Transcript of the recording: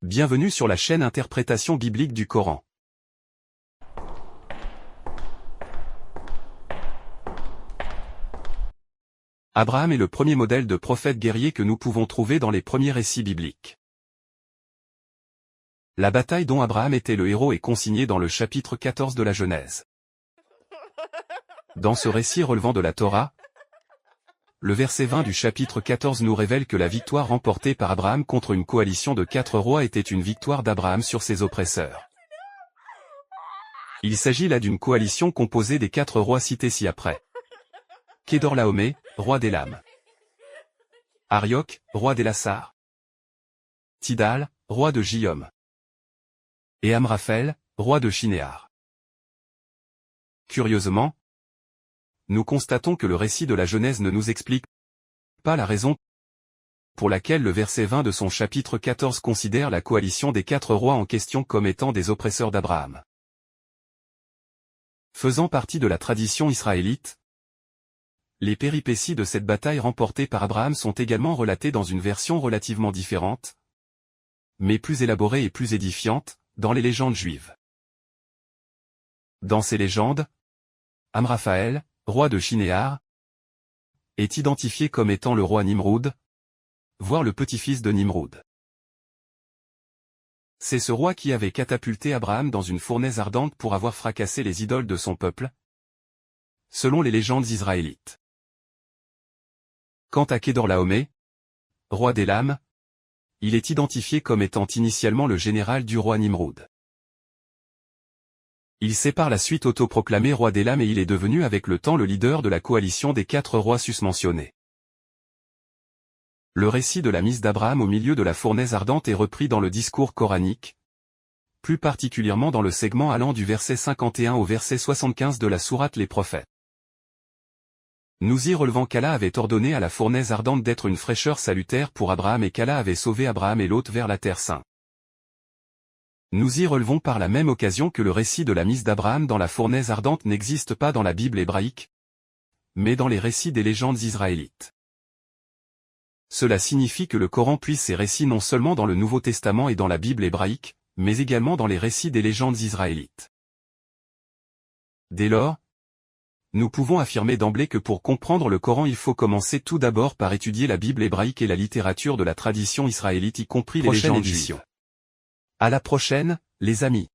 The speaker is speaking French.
Bienvenue sur la chaîne Interprétation biblique du Coran. Abraham est le premier modèle de prophète guerrier que nous pouvons trouver dans les premiers récits bibliques. La bataille dont Abraham était le héros est consignée dans le chapitre 14 de la Genèse. Dans ce récit relevant de la Torah, le verset 20 du chapitre 14 nous révèle que la victoire remportée par Abraham contre une coalition de 4 rois était une victoire d'Abraham sur ses oppresseurs. Il s'agit là d'une coalition composée des 4 rois cités ci-après. Kedorlaomer, roi d'Élam. Arioch, roi d'Élassar. Tidal, roi de Gihom. Et Amraphel, roi de Shinéar. Curieusement, nous constatons que le récit de la Genèse ne nous explique pas la raison pour laquelle le verset 20 de son chapitre 14 considère la coalition des 4 rois en question comme étant des oppresseurs d'Abraham. Faisant partie de la tradition israélite, les péripéties de cette bataille remportée par Abraham sont également relatées dans une version relativement différente, mais plus élaborée et plus édifiante, dans les légendes juives. Dans ces légendes, Amraphaël, roi de Shinéar, est identifié comme étant le roi Nimroud, voire le petit-fils de Nimroud. C'est ce roi qui avait catapulté Abraham dans une fournaise ardente pour avoir fracassé les idoles de son peuple, selon les légendes israélites. Quant à Kedorlaomer, roi d'Élam, il est identifié comme étant initialement le général du roi Nimroud. Il s'est par la suite autoproclamé roi d'Élam et il est devenu avec le temps le leader de la coalition des 4 rois susmentionnés. Le récit de la mise d'Abraham au milieu de la fournaise ardente est repris dans le discours coranique, plus particulièrement dans le segment allant du verset 51 au verset 75 de la sourate Les Prophètes. Nous y relevons qu'Allah avait ordonné à la fournaise ardente d'être une fraîcheur salutaire pour Abraham et qu'Allah avait sauvé Abraham et Lot vers la terre sainte. Nous y relevons par la même occasion que le récit de la mise d'Abraham dans la fournaise ardente n'existe pas dans la Bible hébraïque, mais dans les récits des légendes israélites. Cela signifie que le Coran puise ses récits non seulement dans le Nouveau Testament et dans la Bible hébraïque, mais également dans les récits des légendes israélites. Dès lors, nous pouvons affirmer d'emblée que pour comprendre le Coran il faut commencer tout d'abord par étudier la Bible hébraïque et la littérature de la tradition israélite y compris les légendes juives. À la prochaine, les amis.